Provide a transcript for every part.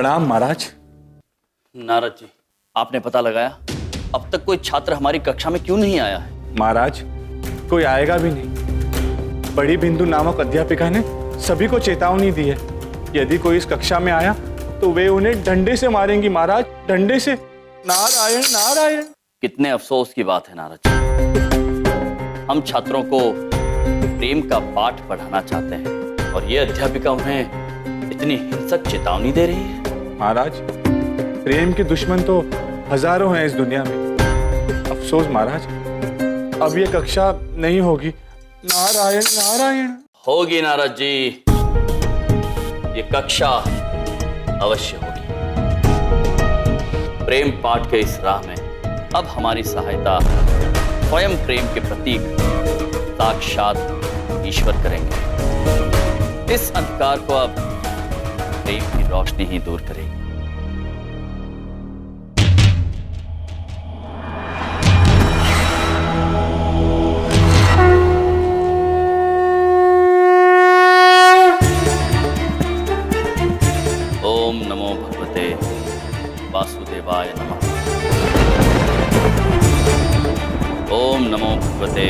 प्रणाम महाराज। नारद जी, आपने पता लगाया अब तक कोई छात्र हमारी कक्षा में क्यों नहीं आया है? महाराज, कोई आएगा भी नहीं। बड़ी बिंदु नामक अध्यापिका ने सभी को चेतावनी दी है, यदि कोई इस कक्षा में आया तो वे उन्हें डंडे से मारेंगी महाराज, डंडे से। नारायण नारायण। कितने अफसोस की बात है नारद जी, हम छात्रों को प्रेम का पाठ पढ़ाना चाहते हैं और ये अध्यापिका उन्हें इतनी हिंसक चेतावनी दे रही है। महाराज, प्रेम के दुश्मन तो हजारों हैं इस दुनिया में। अफसोस महाराज, अब ये कक्षा नहीं होगी। नारायण नारायण। होगी नारद जी, ये कक्षा अवश्य होगी। प्रेम पाठ के इस राह में अब हमारी सहायता स्वयं प्रेम के प्रतीक साक्षात ईश्वर करेंगे। इस अंधकार को अब प्रेम की रोशनी ही दूर करेगी। ओम नमो भगवते वासुदेवाय नमः। ओम नमो भगवते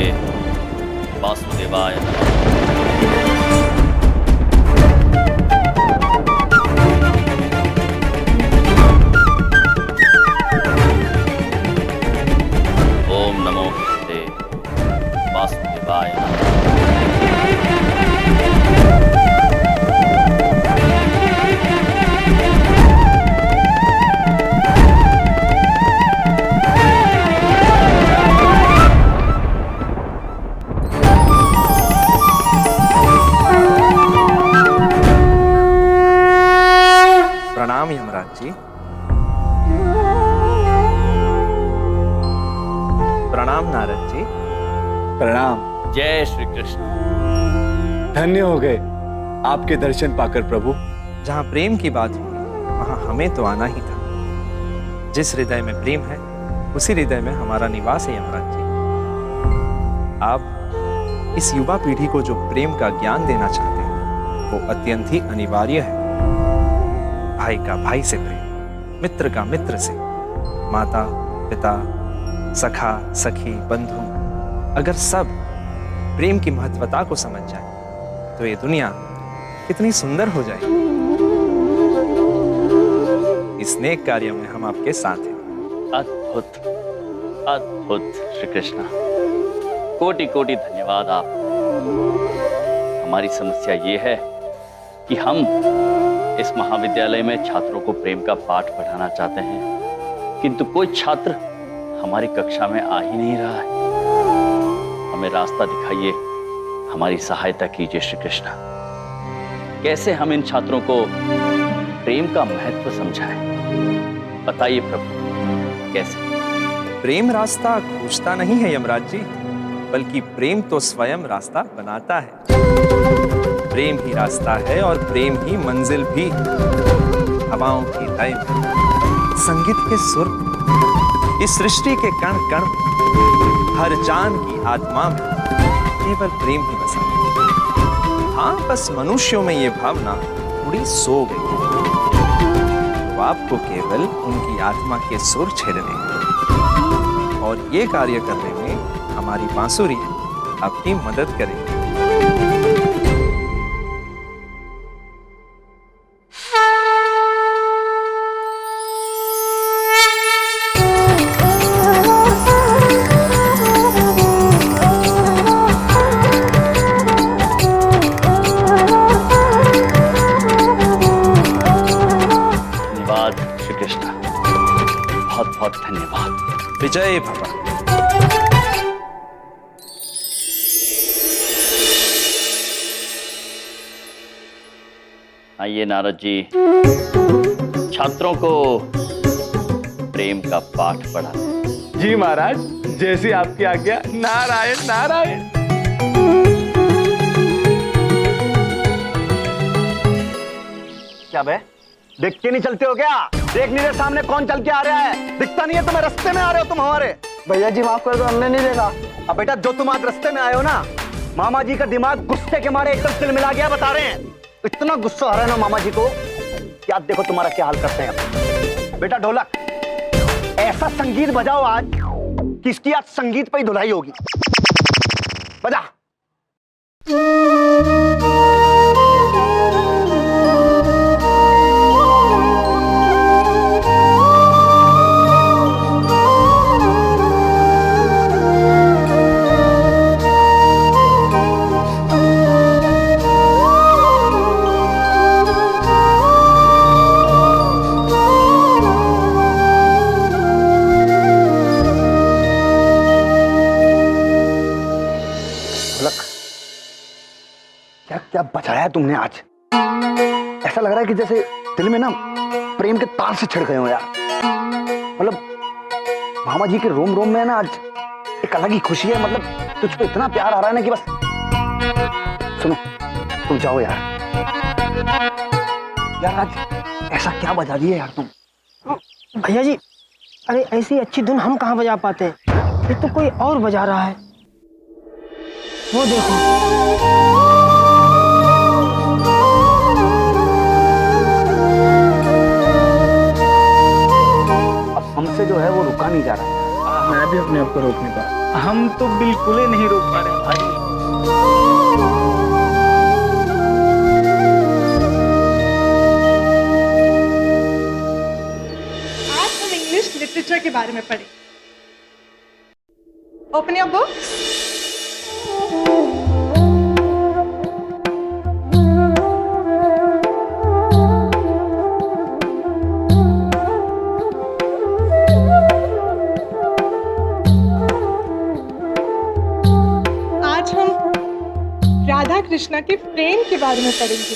वासुदेवाय नमः। ओम नमो भगवते वासुदेवाय नमः। प्रणाम यमराज जी। प्रणाम नारद जी। प्रणाम। जय श्री कृष्ण। धन्य हो गए आपके दर्शन पाकर प्रभु। जहां प्रेम की बात हुई वहां हमें तो आना ही था। जिस हृदय में प्रेम है उसी हृदय में हमारा निवास है यमराज जी। आप इस युवा पीढ़ी को जो प्रेम का ज्ञान देना चाहते हैं वो अत्यंत ही अनिवार्य है। भाई का भाई से प्रेम, मित्र का मित्र से, माता पिता, सखा सखी, बंधु, अगर सब प्रेम की महत्वता को समझ जाए तो ये दुनिया कितनी सुंदर हो जाए। इस नेक कार्य में हम आपके साथ हैं। अद्भुत अद्भुत श्री कृष्णा, कोटि कोटि धन्यवाद आप। हमारी समस्या ये है कि हम इस महाविद्यालय में छात्रों को प्रेम का पाठ पढ़ाना चाहते हैं, किंतु कोई छात्र हमारी कक्षा में आ ही नहीं रहा है। हमें रास्ता दिखाइए, हमारी सहायता कीजिए श्री कृष्णा। कैसे हम इन छात्रों को प्रेम का महत्व समझाएं? बताइए प्रभु, कैसे? प्रेम रास्ता खोजता नहीं है यमराज जी, बल्कि प्रेम तो स्वयं रास्ता बनाता है। प्रेम ही रास्ता है और प्रेम ही मंजिल भी। हवाओं की लय में, संगीत के सुर में, इस सृष्टि के कण कण, हर जान की आत्मा में केवल प्रेम ही बसा है। हाँ, बस मनुष्यों में ये भावना थोड़ी सो गई है। तो आपको केवल उनकी आत्मा के सुर छेड़ने हैं और ये कार्य करने में हमारी बांसुरी आपकी मदद करेगी। बहुत बहुत धन्यवाद। विजय भवा। आइए नारद जी, छात्रों को प्रेम का पाठ पढ़ा। जी महाराज, जैसी आपकी आज्ञा। नारायण नारायण। क्या बे, देख के नहीं चलते हो क्या? देख नहीं रहे सामने कौन चल के आ रहा है? दिखता नहीं है तुम्हें? रास्ते में आ रहे हो तुम हमारे। भैया जी माफ कर दो, हमने नहीं देखा। अब बेटा, जो तुम आज रास्ते में आए हो ना, मामा जी का दिमाग गुस्से के मारे एकदम तिलमिला गया, बता रहे हैं। इतना गुस्सा आ रहा है ना मामा जी को कि आज देखो तुम्हारा क्या हाल करते हैं हम। बेटा ढोलक, ऐसा संगीत बजाओ आज कि इसकी आज संगीत पे ही धुलाई होगी। बजा। क्या क्या बजाया है तुमने आज। ऐसा लग रहा है कि जैसे दिल में ना प्रेम के तार से छिड़ गए हो यार। मतलब मामा जी के रोम रोम में ना आज एक अलग ही खुशी है। मतलब तुझ पे इतना प्यार आ रहा है ना कि बस। सुनो, तुम जाओ यार। यार आज ऐसा क्या बजा दिया यार तुम। भैया जी, अरे ऐसी अच्छी धुन हम कहाँ बजा पाते हैं, ये तो कोई और बजा रहा है। वो देखो। हमसे जो है वो रुका नहीं जा रहा है। मैं भी अपने आप को रोक नहीं पा रहा। हम तो बिल्कुल ही नहीं रोक पा रहे भाई। आज हम इंग्लिश लिटरेचर के बारे में पढ़ें। Open your books. आज हम राधा कृष्णा के प्रेम के बारे में पढ़ेंगे।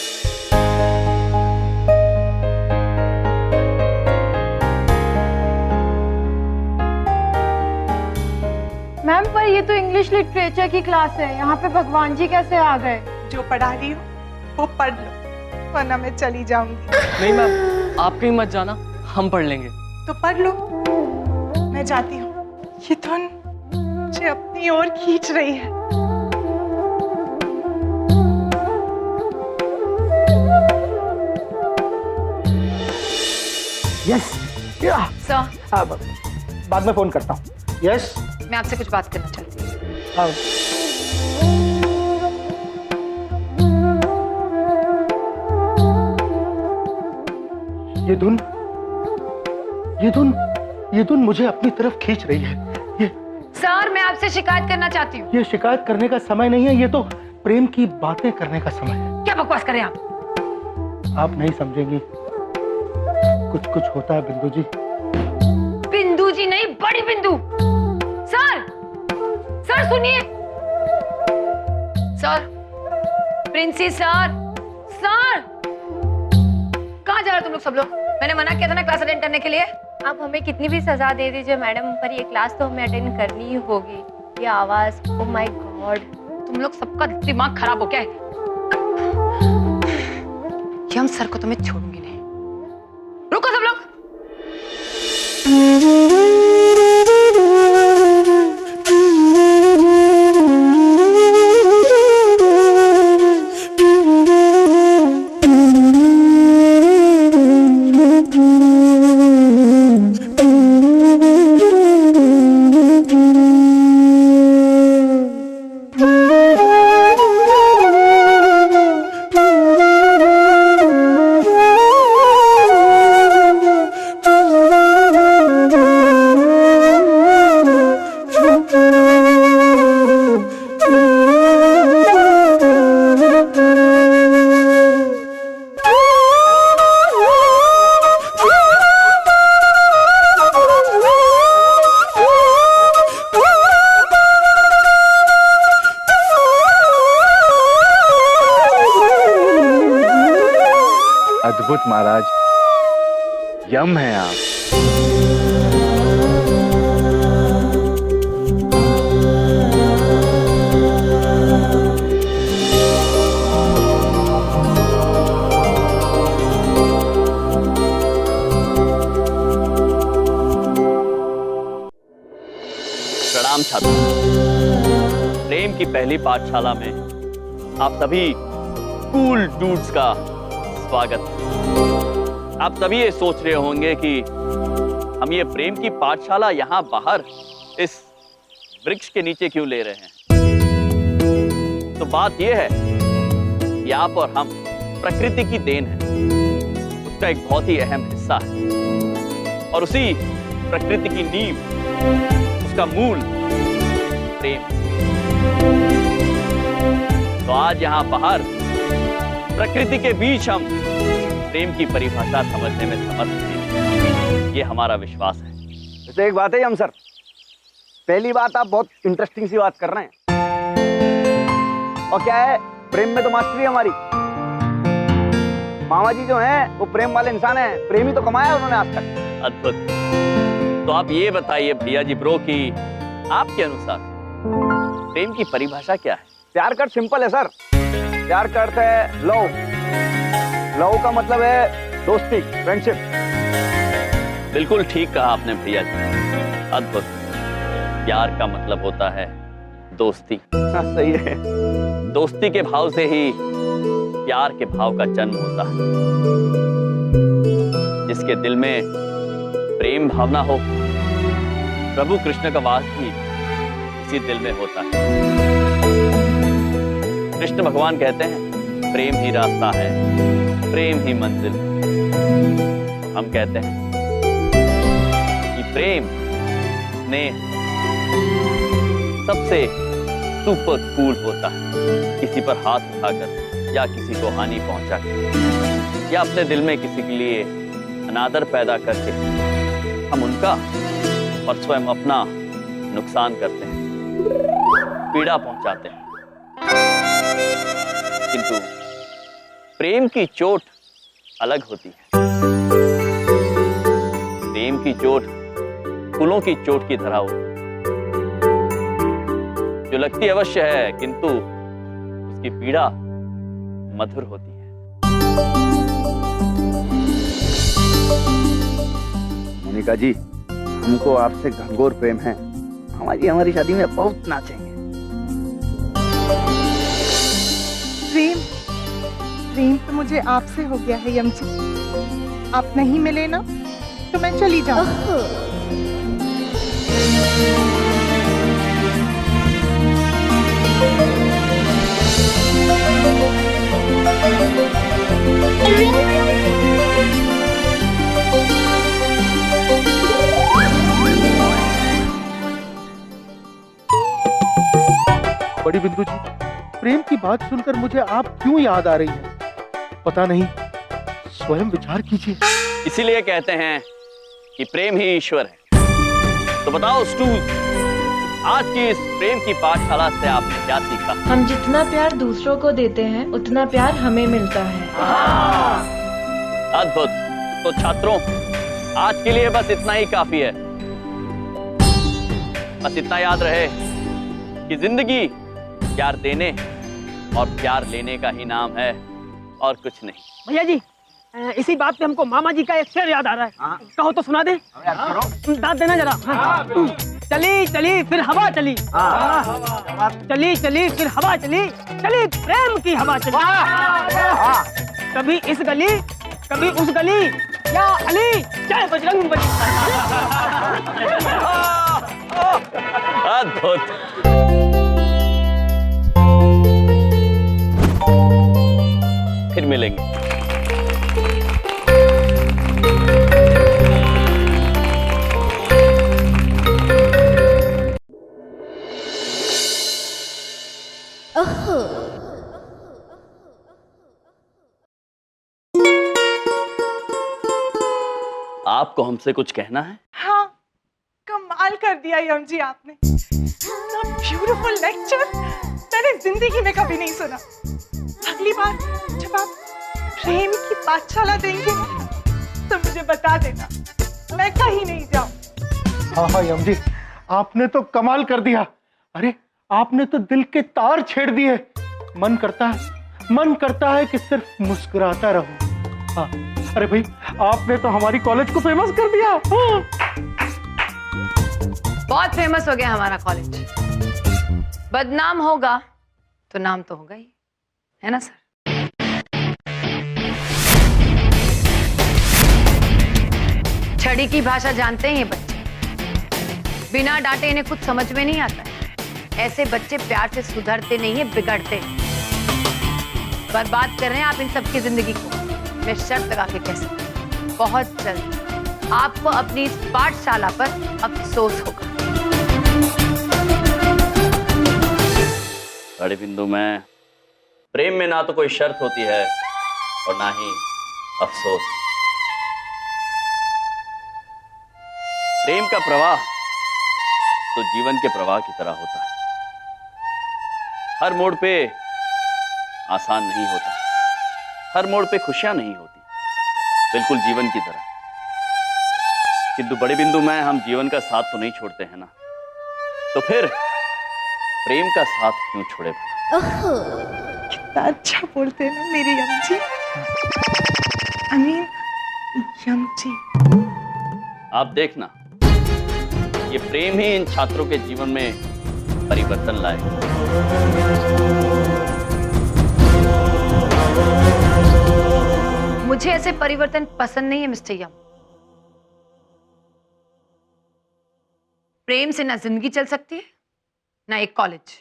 मैम, पर ये तो इंग्लिश लिटरेचर की क्लास है, यहाँ पे भगवान जी कैसे आ गए? जो पढ़ा रही हो वो पढ़ लो, वरना मैं चली जाऊंगी। नहीं मैम, आप कहीं मत जाना, हम पढ़ लेंगे। तो पढ़ लो, मैं जाती हूँ। ये धुन मुझे अपनी ओर खींच रही है। यस। सर, बाद में फोन करता हूँ। यस। मैं आपसे कुछ बात करना चाहती हूँ। ये धुन मुझे अपनी तरफ खींच रही है। सर, मैं आपसे शिकायत करना चाहती हूँ। ये शिकायत करने का समय नहीं है, ये तो प्रेम की बातें करने का समय है। क्या बकवास करें आप? आप नहीं समझेंगी। कुछ कुछ होता है बिंदु जी। बिंदु जी नहीं, बड़ी बिंदु। सर, सर सुनिए। सर, प्रिंसी सर, सर, कहाँ जा रहे तुम लोग सब लोग? मैंने मना किया था ना क्लास अटेंड करने के लिए। आप हमें कितनी भी सजा दे दीजिए मैडम, पर ये क्लास तो हमें अटेंड करनी ही होगी। ये आवाज, ओ माय गॉड। तुम लोग सबका दिमाग खराब हो क्या है? ये हम सर को तो मैं छोड़ूंगी नहीं। रुको सब लोग। अद्भुत महाराज, यम है आप। प्रणाम छात्र। प्रेम की पहली पाठशाला में आप सभी कूल डूड्स का स्वागत। आप सभी ये सोच रहे होंगे कि हम ये प्रेम की पाठशाला यहाँ बाहर इस वृक्ष के नीचे क्यों ले रहे हैं। तो बात यह है कि आप और हम प्रकृति की देन है, उसका एक बहुत ही अहम हिस्सा है, और उसी प्रकृति की नींव, उसका मूल प्रेम। तो आज यहाँ बाहर प्रकृति के बीच हम प्रेम की परिभाषा समझने में समर्थ हैं, ये हमारा विश्वास है। वैसे एक बात है हम सर, पहली बात आप बहुत इंटरेस्टिंग सी बात कर रहे हैं। और क्या है, प्रेम में तो मास्टरी है हमारी। मामा जी जो हैं वो प्रेम वाले इंसान हैं, प्रेम ही तो कमाया उन्होंने आज तक। अद्भुत। तो आप ये बताइए भैया जी ब्रो कि आपके अनुसार प्रेम की परिभाषा क्या है? प्यार का अर्थ सिंपल है सर, प्यार का अर्थ है लव। लव का मतलब है दोस्ती, फ्रेंडशिप। बिल्कुल ठीक कहा आपने भैया जी, अद्भुत। प्यार का मतलब होता है दोस्ती। हाँ, सही है। दोस्ती के भाव से ही प्यार के भाव का जन्म होता है। जिसके दिल में प्रेम भावना हो, प्रभु कृष्ण का वास भी उसी दिल में होता है। कृष्ण भगवान कहते हैं प्रेम ही रास्ता है, प्रेम ही मंजिल। हम कहते हैं कि प्रेम, स्नेह सबसे सुपर कूल होता है। किसी पर हाथ उठाकर या किसी को हानि पहुंचाकर या अपने दिल में किसी के लिए अनादर पैदा करके हम उनका और स्वयं अपना नुकसान करते हैं, पीड़ा पहुंचाते हैं। किंतु प्रेम की चोट अलग होती है। प्रेम की चोट फूलों की चोट की तरह होती है, जो लगती अवश्य है किंतु उसकी पीड़ा मधुर होती है। मोनिका जी, हमको आपसे घनघोर प्रेम है। हमारी शादी में बहुत नाचेंगे। प्रेम प्रेम तो मुझे आपसे हो गया है यम जी। आप नहीं मिले ना तो मैं चली जाऊं। बड़ी बिंदु जी, प्रेम की बात सुनकर मुझे आप क्यों याद आ रही है? पता नहीं, स्वयं विचार कीजिए। इसीलिए कहते हैं कि प्रेम ही ईश्वर है। तो बताओ स्टू, आज की इस प्रेम की पाठशाला से आपने क्या सीखा? हम जितना प्यार दूसरों को देते हैं उतना प्यार हमें मिलता है। अद्भुत। तो छात्रों, आज के लिए बस इतना ही काफी है। बस इतना याद रहे कि जिंदगी प्यार देने और प्यार लेने का ही नाम है और कुछ नहीं। भैया जी, इसी बात पे हमको मामा जी का एक शेर याद आ रहा है। कहो तो सुना दे। दाद देना जरा। चली चली फिर हवा चली, चली चली फिर हवा चली, चली प्रेम की हवा चली। कभी इस गली कभी उस गली, या अली जय बजरंग बली। अद्भुत। फिर मिलेंगे। आपको हमसे कुछ कहना है? हाँ, कमाल कर दिया यम जी आपने। ब्यूटीफुल लेक्चर मैंने जिंदगी में कभी नहीं सुना। अगली बार जब आप प्रेम की पाठशाला देंगे तो मुझे बता देना, मैं कहीं नहीं जाऊं। हाँ यम जी, आपने तो कमाल कर दिया। अरे आपने तो दिल के तार छेड़ दिए। मन करता है कि सिर्फ मुस्कुराता रहूं। हाँ, अरे भाई, आपने तो हमारी कॉलेज को फेमस कर दिया। हाँ। बहुत फेमस हो गया हमारा कॉलेज। बदनाम होगा तो नाम तो होगा ही, है ना सर? छड़ी की भाषा जानते हैं ये बच्चे, बिना डांटे इन्हें कुछ समझ में नहीं आता है। ऐसे बच्चे प्यार से सुधरते नहीं है, बिगड़ते हैं। बर्बाद कर रहे हैं आप इन सबकी जिंदगी को। मैं शर्त लगा के कह सकती हूँ, बहुत जल्द आपको अपनी इस पाठशाला पर अफसोस होगा। बड़े बिंदु में प्रेम में ना तो कोई शर्त होती है और ना ही अफसोस। प्रेम का प्रवाह तो जीवन के प्रवाह की तरह होता है। हर मोड़ पे आसान नहीं होता, हर मोड़ पे खुशियां नहीं होती, बिल्कुल जीवन की तरह। किंतु बड़े बिंदु में हम जीवन का साथ तो नहीं छोड़ते हैं ना, तो फिर प्रेम का साथ क्यों छोड़े भला? कितना अच्छा बोलते हैं ना मेरी यम जी। I mean, यम जी। आप देखना, ये प्रेम ही इन छात्रों के जीवन में परिवर्तन लाए। मुझे ऐसे परिवर्तन पसंद नहीं है मिस्टर यम। प्रेम से ना जिंदगी चल सकती है ना एक कॉलेज।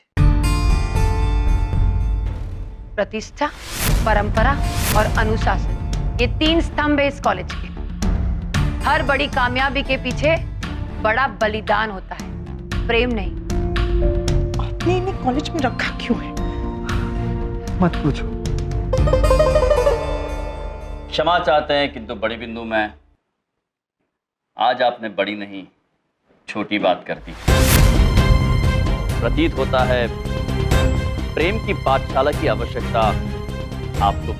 प्रतिष्ठा, परंपरा और अनुशासन, ये 3 स्तंभ है इस कॉलेज के। हर बड़ी कामयाबी के पीछे बड़ा बलिदान होता है, प्रेम नहीं। आपने इन्हें कॉलेज में रखा क्यों है? मत पूछो। क्षमा चाहते हैं, किंतु बड़े बिंदु में आज आपने बड़ी नहीं छोटी बात कर दी। प्रतीत होता है प्रेम की पाठशाला की आवश्यकता आपको।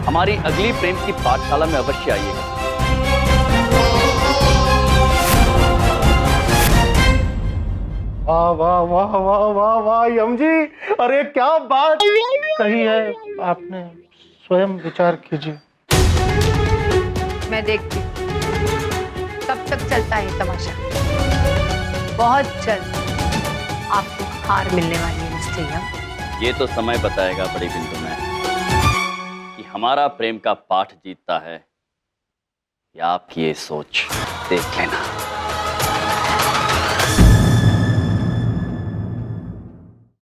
हमारी अगली प्रेम की पाठशाला में अवश्य आइएगा। वाह वाह वाह वाह वाह वाह यम जी, अरे क्या बात कही है आपने, स्वयं विचार कीजिए। मैं देखती हूँ कब तक चलता है तमाशा। बहुत जल्द आपको हार मिलने वाली है मिस्टर यम। ये तो समय बताएगा बड़ी बिंदु में कि हमारा प्रेम का पाठ जीतता है या आप ये सोच देख लेना।